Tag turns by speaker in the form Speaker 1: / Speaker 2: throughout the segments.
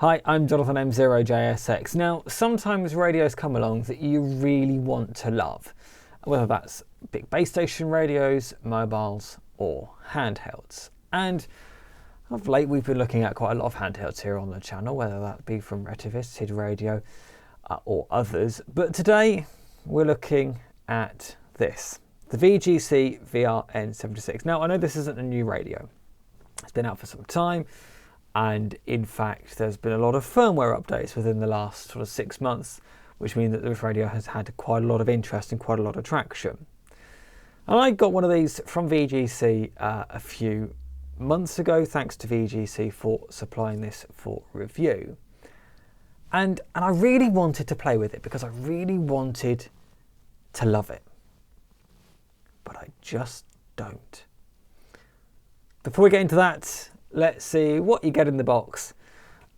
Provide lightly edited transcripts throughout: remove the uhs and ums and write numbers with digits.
Speaker 1: Hi, I'm Jonathan M0JSX. Now, sometimes radios come along that you really want to love, whether that's big base station radios, mobiles, or handhelds. And of late, we've been looking at quite a lot of handhelds here on the channel, whether that be from Retrovisted Radio or others. But today, we're looking at this, the VGC VR-N76. Now, I know this isn't a new radio. It's been out for some time. And in fact, there's been a lot of firmware updates within the last sort of 6 months, which means that this radio has had quite a lot of interest and quite a lot of traction. And I got one of these from VGC a few months ago, thanks to VGC for supplying this for review. And I really wanted to play with it because I really wanted to love it. But I just don't. Before we get into that, let's see what you get in the box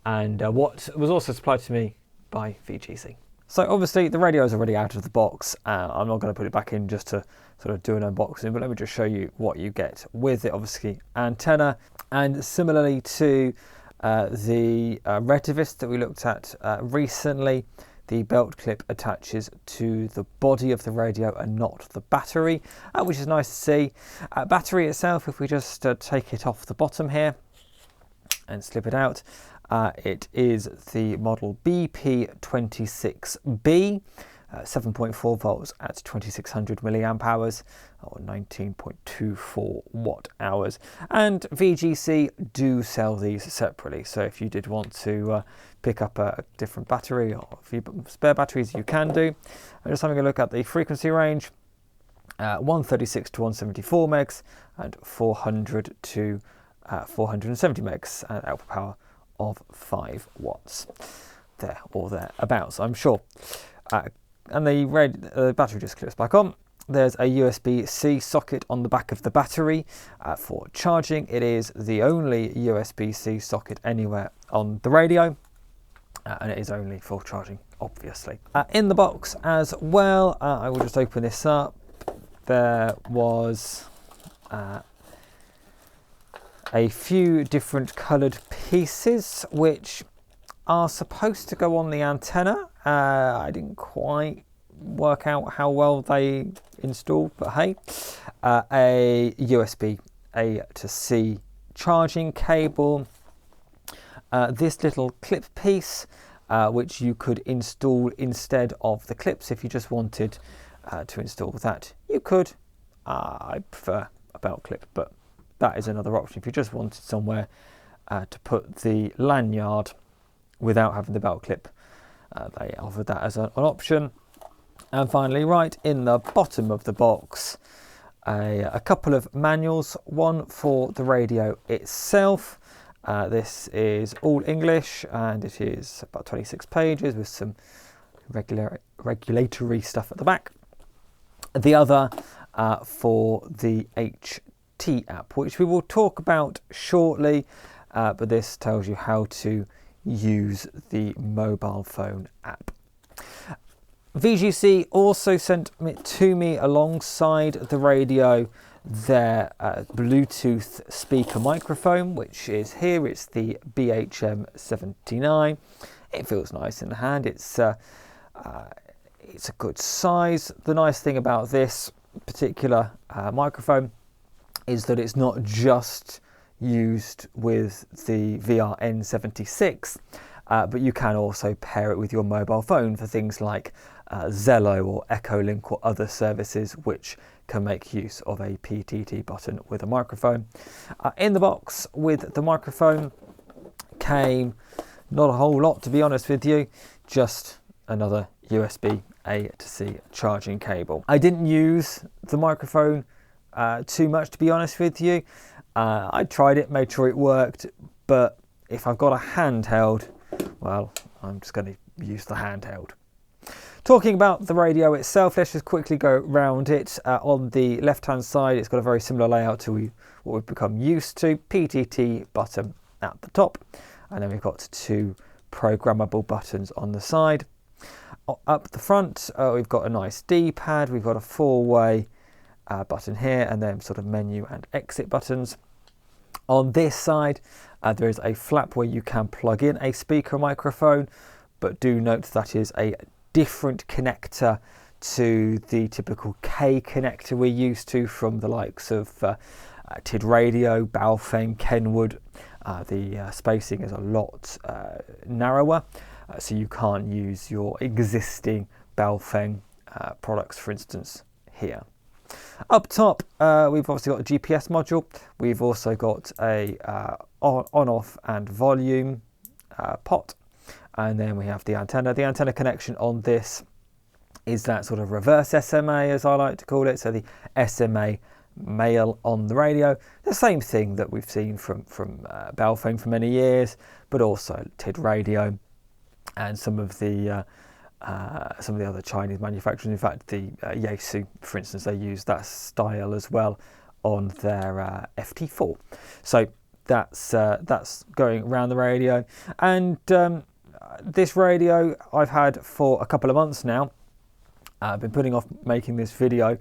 Speaker 1: and what was also supplied to me by VGC. So obviously the radio is already out of the box. I'm not going to put it back in just to sort of do an unboxing, but let me just show you what you get with it. Obviously antenna, and similarly to the Retrovis that we looked at recently, the belt clip attaches to the body of the radio and not the battery, which is nice to see. Battery itself, if we just take it off the bottom here and slip it out, it is the model BP26B, 7.4 volts at 2600 milliamp hours or 19.24 watt hours. And VGC do sell these separately, so if you did want to pick up a different battery or a few spare batteries, you can do. I'm just having a look at the frequency range, 136 to 174 megs and 400 to 470 megs, and output power of 5 watts. There or thereabouts, I'm sure. And the battery just clips back on. There's a USB-C socket on the back of the battery for charging. It is the only USB-C socket anywhere on the radio, and it is only for charging, obviously. In the box as well, I will just open this up. There was a few different coloured pieces which are supposed to go on the antenna. I didn't quite work out how well they installed, but hey. A USB A to C charging cable. This little clip piece, which you could install instead of the clips if you just wanted to install that. You could. I prefer a belt clip, but that is another option if you just wanted somewhere to put the lanyard without having the belt clip. They offered that as an option. And finally, right in the bottom of the box, a couple of manuals, one for the radio itself. This is all English and it is about 26 pages with some regulatory stuff at the back. The other for the HT app, which we will talk about shortly, but this tells you how to use the mobile phone app. VGC also sent to me alongside the radio their Bluetooth speaker microphone, which is here. It's the BHM79. It feels nice in the hand. It's a good size. The nice thing about this particular microphone is that it's not just used with the VR-N76, but you can also pair it with your mobile phone for things like Zello or Echolink or other services which can make use of a PTT button with a microphone. In the box with the microphone came not a whole lot, to be honest with you, just another USB A to C charging cable. I didn't use the microphone too much, to be honest with you. I tried it, made sure it worked, but if I've got a handheld, well, I'm just going to use the handheld. Talking about the radio itself, let's just quickly go around it. On the left-hand side, it's got a very similar layout to what we've become used to. PTT button at the top, and then we've got 2 programmable buttons on the side. Up the front, we've got a nice D-pad. We've got a 4-way button here, and then sort of menu and exit buttons. On this side, There is a flap where you can plug in a speaker microphone, but do note that is a different connector to the typical K connector we're used to from the likes of TID Radio, Baofeng, Kenwood. The spacing is a lot narrower, so you can't use your existing Baofeng products, for instance, here. Up top, we've obviously got a GPS module. We've also got a on-off and volume pot, and then we have the antenna. The antenna connection on this is that sort of reverse SMA, as I like to call it. So the SMA male on the radio, the same thing that we've seen from Baofeng for many years, but also TID Radio and some of the other Chinese manufacturers. In fact, the Yaesu, for instance, they use that style as well on their FT4. So that's going around the radio. And this radio I've had for a couple of months now. I've been putting off making this video,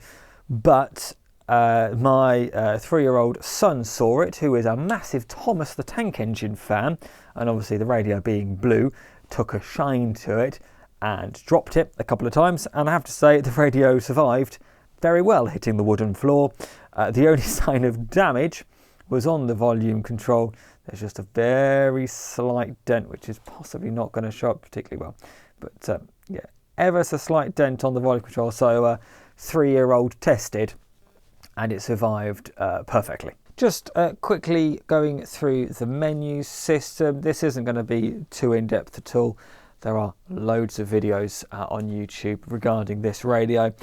Speaker 1: but my 3-year-old son saw it, who is a massive Thomas the Tank Engine fan, and obviously the radio being blue took a shine to it and dropped it a couple of times, and I have to say the radio survived very well, hitting the wooden floor. The only sign of damage was on the volume control. There's just a very slight dent, which is possibly not going to show up particularly well, but yeah, ever so slight dent on the volume control. So 3-year-old tested, and it survived perfectly. Just quickly going through the menu system. This isn't going to be too in-depth at all. There are loads of videos on YouTube regarding this radio,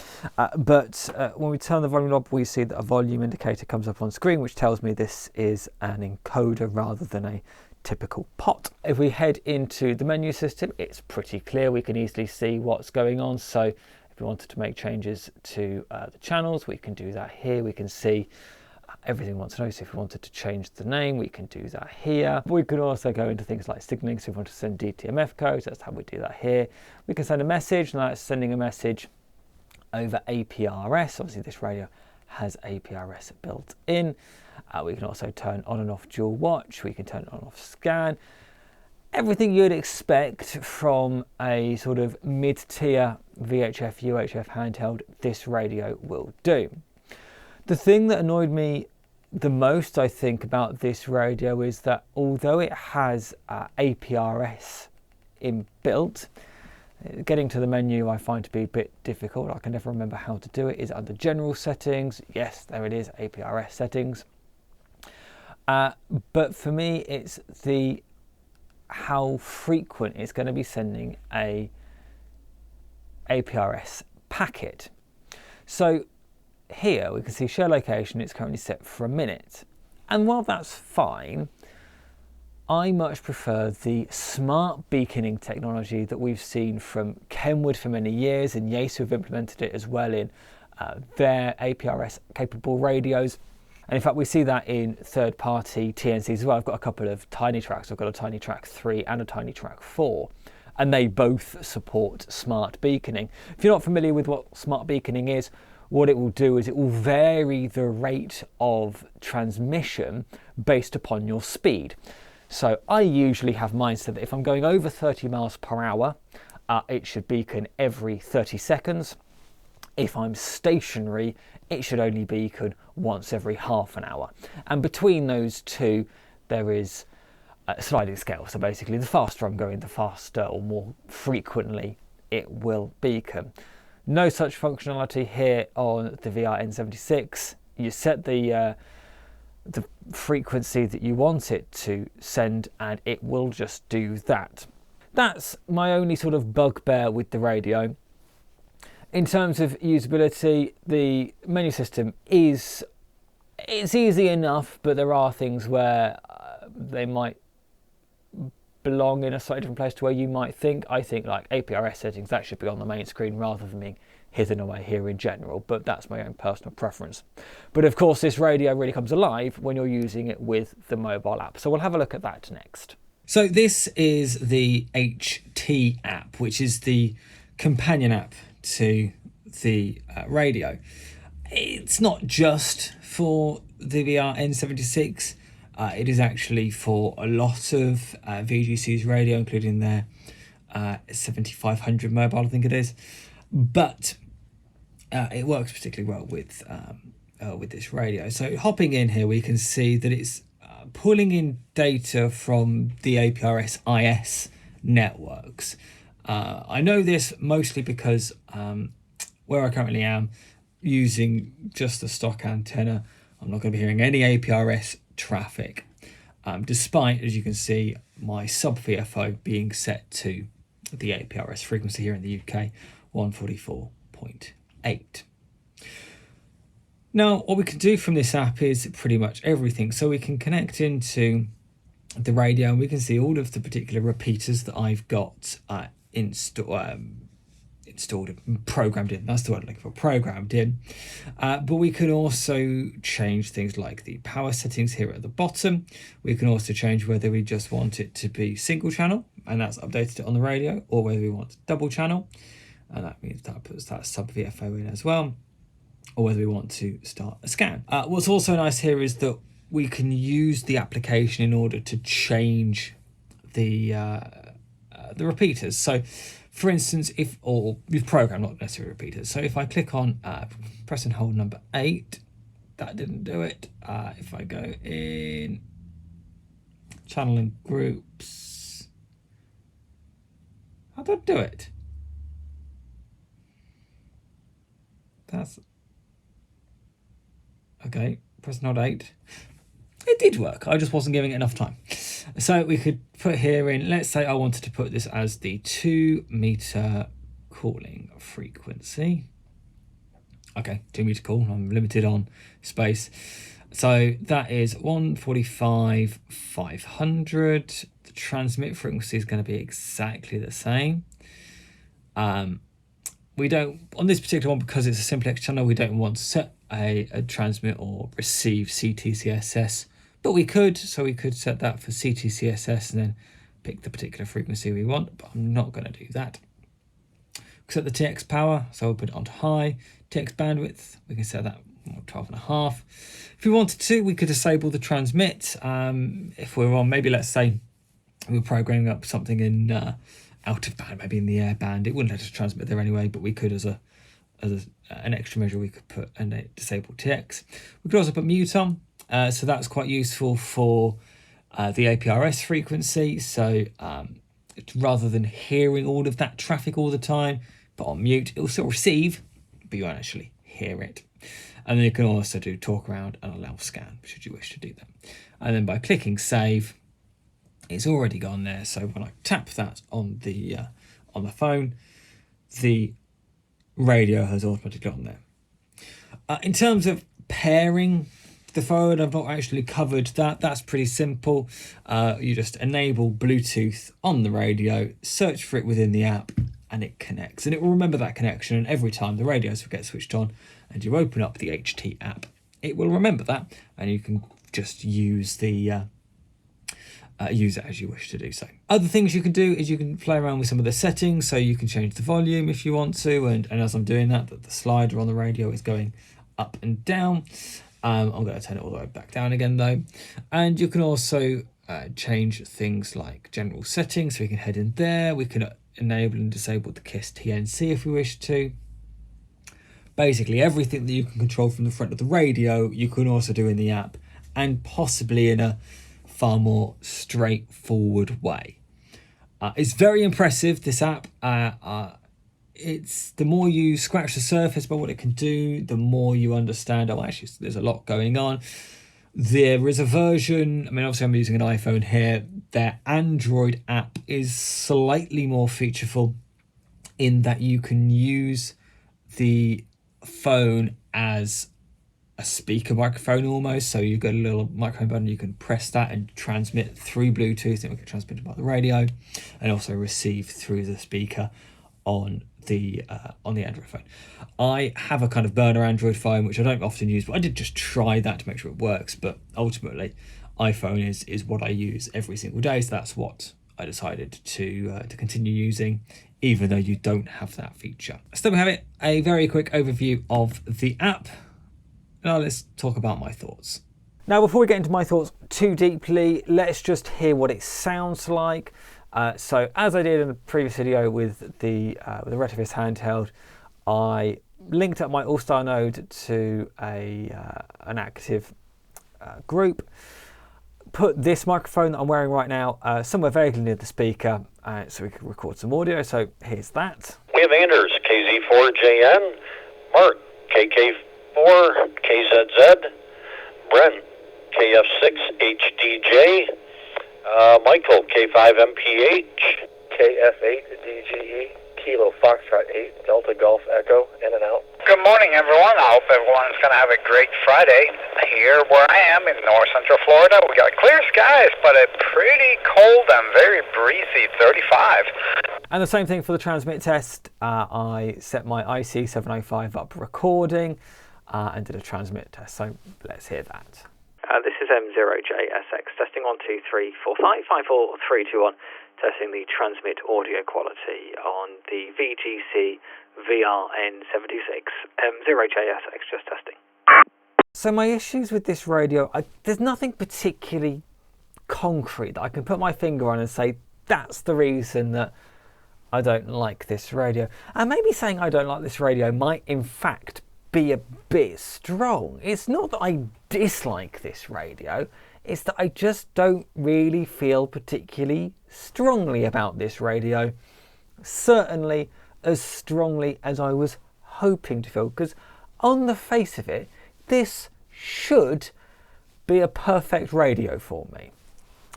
Speaker 1: but when we turn the volume knob, we see that a volume indicator comes up on screen, which tells me this is an encoder rather than a typical pot. If we head into the menu system, it's pretty clear. We can easily see what's going on. So if we wanted to make changes to the channels, we can do that here. We can see everything we want to know. So if we wanted to change the name, we can do that here. We can also go into things like signaling. So if we want to send DTMF codes, that's how we do that here. We can send a message, and that's sending a message over APRS. Obviously this radio has APRS built in. We can also turn on and off dual watch. We can turn on and off scan. Everything you'd expect from a sort of mid-tier VHF, UHF handheld, this radio will do. The thing that annoyed me the most, I think, about this radio is that although it has APRS inbuilt, getting to the menu I find to be a bit difficult. I can never remember how to do it. Is it under general settings? Yes, there it is, APRS settings. But for me, it's how frequent it's going to be sending a APRS packet. So here we can see share location, it's currently set for a minute. And while that's fine, I much prefer the smart beaconing technology that we've seen from Kenwood for many years, and Yaesu have implemented it as well in their APRS capable radios. And in fact, we see that in third-party TNCs as well. I've got a couple of Tiny Tracks. I've got a Tiny Track 3 and a Tiny Track 4, and they both support smart beaconing. If you're not familiar with what smart beaconing is, what it will do is it will vary the rate of transmission based upon your speed. So I usually have mine so that if I'm going over 30 miles per hour, it should beacon every 30 seconds. If I'm stationary, it should only beacon once every half an hour. And between those two, there is a sliding scale. So basically, the faster I'm going, the faster or more frequently it will beacon. No such functionality here on the VR-N76. You set the frequency that you want it to send, and it will just do that. That's my only sort of bugbear with the radio. In terms of usability, the menu system it's easy enough, but there are things where they might belong in a slightly different place to where you might think. I think like APRS settings, that should be on the main screen rather than being hidden away here in general, but that's my own personal preference. But of course, this radio really comes alive when you're using it with the mobile app. So we'll have a look at that next. So this is the HT app, which is the companion app to the radio. It's not just for the VR-N76. It is actually for a lot of VGC's radio, including their 7500 mobile, I think it is. But it works particularly well with this radio. So hopping in here, we can see that it's pulling in data from the APRS IS networks. I know this mostly because where I currently am, using just the stock antenna, I'm not going to be hearing any APRS traffic, despite, as you can see, my sub VFO being set to the APRS frequency here in the UK, 144.8. Now, what we can do from this app is pretty much everything. So we can connect into the radio and we can see all of the particular repeaters that I've got installed, programmed in. That's the word I'm looking for, programmed in. But we can also change things like the power settings here at the bottom. We can also change whether we just want it to be single channel, and that's updated it on the radio, or whether we want double channel, and that means that puts that sub VFO in as well, or whether we want to start a scan. What's also nice here is that we can use the application in order to change the repeaters. So for instance, or we've programmed, not necessarily repeaters. So if I click on press and hold number 8, that didn't do it. If I go in channel and groups, how do I do it? That's okay. Press and hold 8. It did work, I just wasn't giving it enough time. So we could put here in, let's say I wanted to put this as the 2 meter calling frequency. Okay, 2 meter call, I'm limited on space. So that is 145,500. The transmit frequency is going to be exactly the same. We don't, on this particular one, because it's a simplex channel, we don't want to set a transmit or receive CTCSS, but we could. So we could set that for CTCSS and then pick the particular frequency we want, but I'm not going to do that. Set the TX power, so we'll put it onto high. TX bandwidth, we can set that 12.5. If we wanted to, we could disable the transmit. If we're on, maybe let's say we were programming up something in out of band, maybe in the air band, it wouldn't let us transmit there anyway, but we could, as an extra measure, we could put a disable TX. We could also put mute on, so that's quite useful for the APRS frequency. So rather than hearing all of that traffic all the time, put on mute, it will still receive, but you won't actually hear it. And then you can also do talk around and allow scan, should you wish to do that. And then by clicking save, it's already gone there. So when I tap that on the phone, the radio has automatically gone there. In terms of pairing the phone, I've not actually covered that. That's pretty simple. You just enable Bluetooth on the radio, search for it within the app, and it connects. And it will remember that connection, and every time the radios will get switched on and you open up the HT app, it will remember that, and you can just use the use it as you wish to do so. Other things you can do is you can play around with some of the settings, so you can change the volume if you want to, and as I'm doing that, the slider on the radio is going up and down. I'm going to turn it all the way back down again though. And you can also change things like general settings, so we can head in there. We can enable and disable the KISS TNC if we wish to. Basically everything that you can control from the front of the radio, you can also do in the app, and possibly in a far more straightforward way. It's very impressive, this app. It's the more you scratch the surface about what it can do, the more you understand, oh, actually, there's a lot going on. There is a version, I mean, obviously I'm using an iPhone here. Their Android app is slightly more featureful in that you can use the phone as a speaker microphone almost. So you've got a little microphone button, you can press that and transmit through Bluetooth, and it will get transmitted by the radio, and also receive through the speaker on the Android phone. I have a kind of burner Android phone which I don't often use, but I did just try that to make sure it works. But ultimately iPhone is what I use every single day, so that's what I decided to continue using, even though you don't have that feature. So there we have it, a very quick overview of the app. Now let's talk about my thoughts. Now, before we get into my thoughts too deeply, let's just hear what it sounds like. So as I did in the previous video with the Retrovis handheld, I linked up my All-Star node to an active group, put this microphone that I'm wearing right now somewhere very near the speaker so we can record some audio. So here's that.
Speaker 2: We have Anders, KZ4JN, Mark, KK4KZZ, Brent, KF6HDJ, Michael, K5MPH, KF8DGE, Kilo Foxtrot 8, Delta Golf Echo, in and out.
Speaker 3: Good morning, everyone. I hope everyone's going to have a great Friday. Here where I am in north central Florida, we got clear skies, but a pretty cold and very breezy 35.
Speaker 1: And the same thing for the transmit test. I set my IC705 up recording and did a transmit test. So let's hear that.
Speaker 4: This is M0JSX, testing 1, 2, 3, 4, 5, 5, 4, 3, 2, 1, testing the transmit audio quality on the VGC VR-N76, M0JSX, just testing.
Speaker 1: So my issues with this radio, there's nothing particularly concrete that I can put my finger on and say, that's the reason that I don't like this radio. And maybe saying I don't like this radio might in fact be a bit strong. It's not that I dislike this radio, it's that I just don't really feel particularly strongly about this radio. Certainly as strongly as I was hoping to feel, because on the face of it, this should be a perfect radio for me.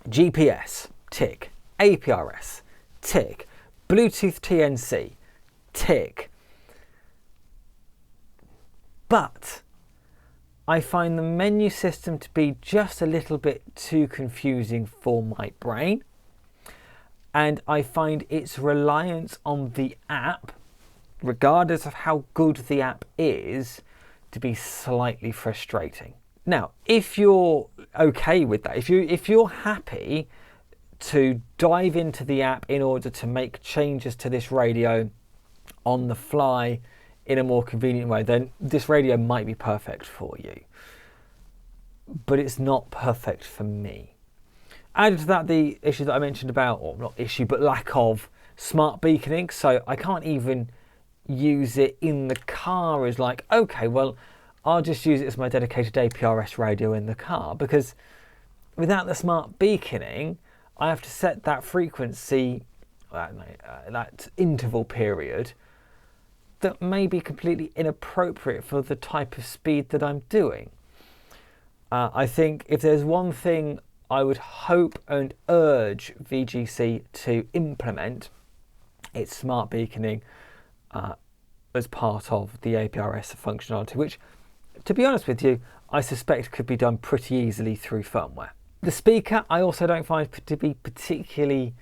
Speaker 1: GPS, tick. APRS, tick. Bluetooth TNC, tick. But I find the menu system to be just a little bit too confusing for my brain. And I find its reliance on the app, regardless of how good the app is, to be slightly frustrating. Now, if you're okay with that, if you're happy to dive into the app in order to make changes to this radio on the fly in a more convenient way, then this radio might be perfect for you. But it's not perfect for me. Added to that, the issue that I mentioned about, or not issue, but lack of smart beaconing. So I can't even use it in the car as like, okay, well, I'll just use it as my dedicated APRS radio in the car, because without the smart beaconing, I have to set that frequency, that interval period, that may be completely inappropriate for the type of speed that I'm doing. I think if there's one thing I would hope and urge VGC to implement, it's smart beaconing as part of the APRS functionality, which, to be honest with you, I suspect could be done pretty easily through firmware. The speaker I also don't find to be particularly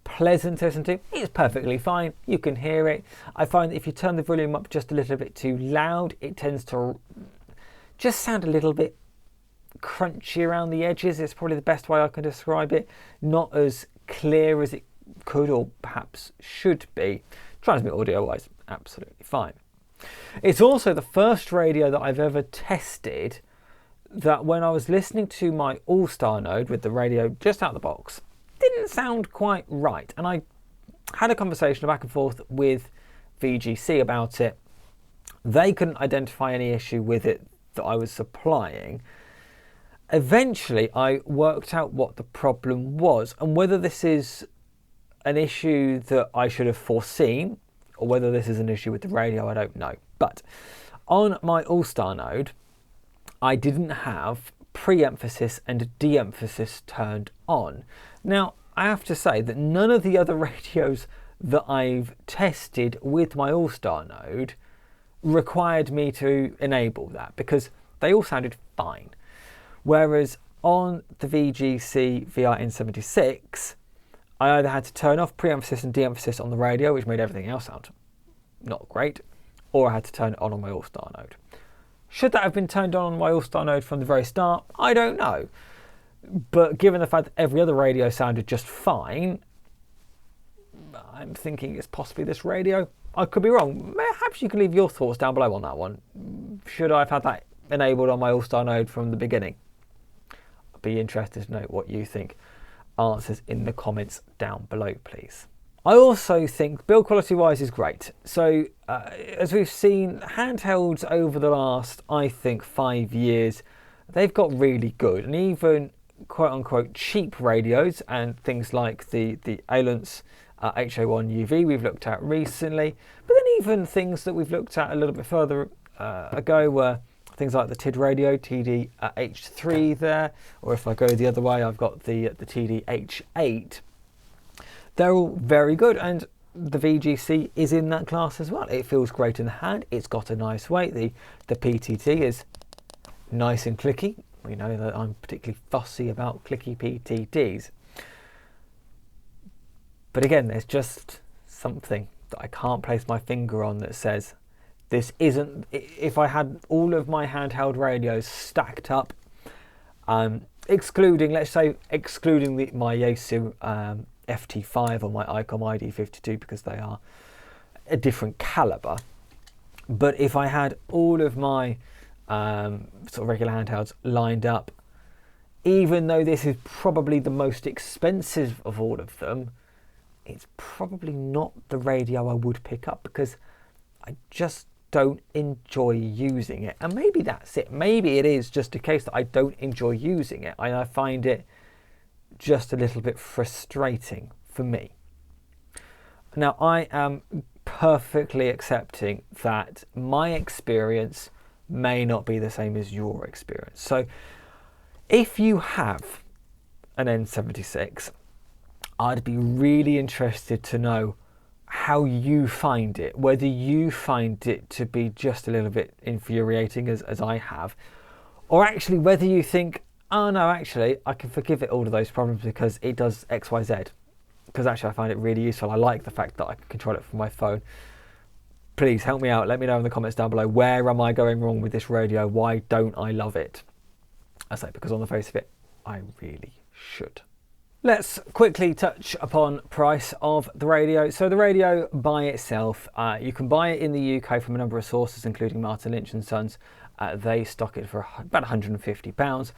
Speaker 1: pleasant to listen to. It's perfectly fine, you can hear it. I find that if you turn the volume up just a little bit too loud, it tends to just sound a little bit crunchy around the edges. It's probably the best way I can describe it. Not as clear as it could or perhaps should be. Transmit audio wise, absolutely fine. It's also the first radio that I've ever tested that when I was listening to my All-Star node with the radio just out of the box, didn't sound quite right. And I had a conversation back and forth with VGC about it. They couldn't identify any issue with it that I was supplying. Eventually, I worked out what the problem was, and whether this is an issue that I should have foreseen or whether this is an issue with the radio, I don't know. But on my All-Star node, I didn't have pre-emphasis and de-emphasis turned on. Now, I have to say that none of the other radios that I've tested with my All-Star node required me to enable that, because they all sounded fine. Whereas on the VGC VR-N76, I either had to turn off pre-emphasis and de-emphasis on the radio, which made everything else sound not great, or I had to turn it on my All-Star node. Should that have been turned on my All-Star node from the very start? I don't know. But given the fact that every other radio sounded just fine, I'm thinking it's possibly this radio. I could be wrong. Perhaps you can leave your thoughts down below on that one. Should I have had that enabled on my All-Star node from the beginning? I'd be interested to know what you think. Answers in the comments down below, please. I also think build quality wise is great. So as we've seen, handhelds over the last, I think, 5 years, they've got really good, and even quote unquote cheap radios and things like the Alliance HA1 UV we've looked at recently, but then even things that we've looked at a little bit further ago were things like the TID radio, TD H3 there, or if I go the other way, I've got the TD H8. They're all very good, and the VGC is in that class as well. It feels great in the hand. It's got a nice weight. The PTT is nice and clicky. We know that I'm particularly fussy about clicky PTTs. But again, there's just something that I can't place my finger on that says this isn't. If I had all of my handheld radios stacked up, excluding, let's say, excluding my Yaesu FT5 or my ICOM ID52 because they are a different caliber. But if I had all of my sort of regular handhelds lined up, even though this is probably the most expensive of all of them, it's probably not the radio I would pick up because I just don't enjoy using it. And maybe that's it. Maybe it is just a case that I don't enjoy using it. I find it just a little bit frustrating for me. Now, I am perfectly accepting that my experience may not be the same as your experience. So if you have an N76, I'd be really interested to know how you find it, whether you find it to be just a little bit infuriating as I have, or actually whether you think, oh no, actually I can forgive it all of those problems because it does X, Y, Z. Because actually I find it really useful. I like the fact that I can control it from my phone. Please help me out. Let me know in the comments down below. Where am I going wrong with this radio? Why don't I love it? I say because on the face of it, I really should. Let's quickly touch upon price of the radio. So the radio by itself, you can buy it in the UK from a number of sources, including Martin Lynch and Sons. They stock it for about £150,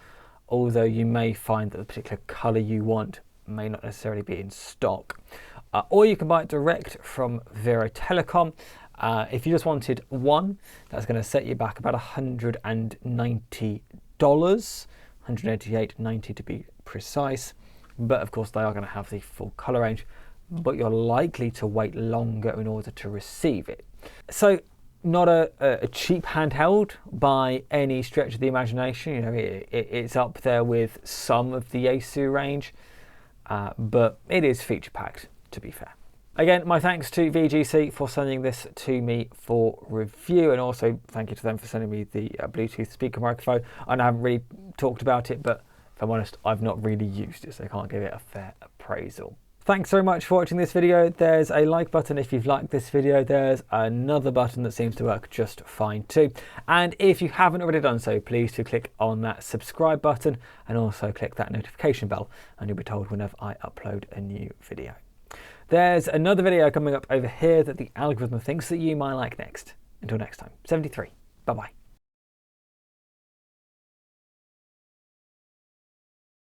Speaker 1: although you may find that the particular colour you want may not necessarily be in stock. Or you can buy it direct from Vero Telecom. If you just wanted one, that's going to set you back about $190, $188.90 to be precise. But of course they are going to have the full colour range, but you're likely to wait longer in order to receive it. So not a cheap handheld by any stretch of the imagination. You know, it's up there with some of the Yaesu range, but it is feature packed, to be fair. Again, my thanks to VGC for sending this to me for review, and also thank you to them for sending me the Bluetooth speaker microphone. I haven't really talked about it, but if I'm honest, I've not really used it, so I can't give it a fair appraisal. Thanks very much for watching this video. There's a like button if you've liked this video. There's another button that seems to work just fine too. And if you haven't already done so, please do click on that subscribe button and also click that notification bell, and you'll be told whenever I upload a new video. There's another video coming up over here that the algorithm thinks that you might like next. Until next time, 73. Bye-bye.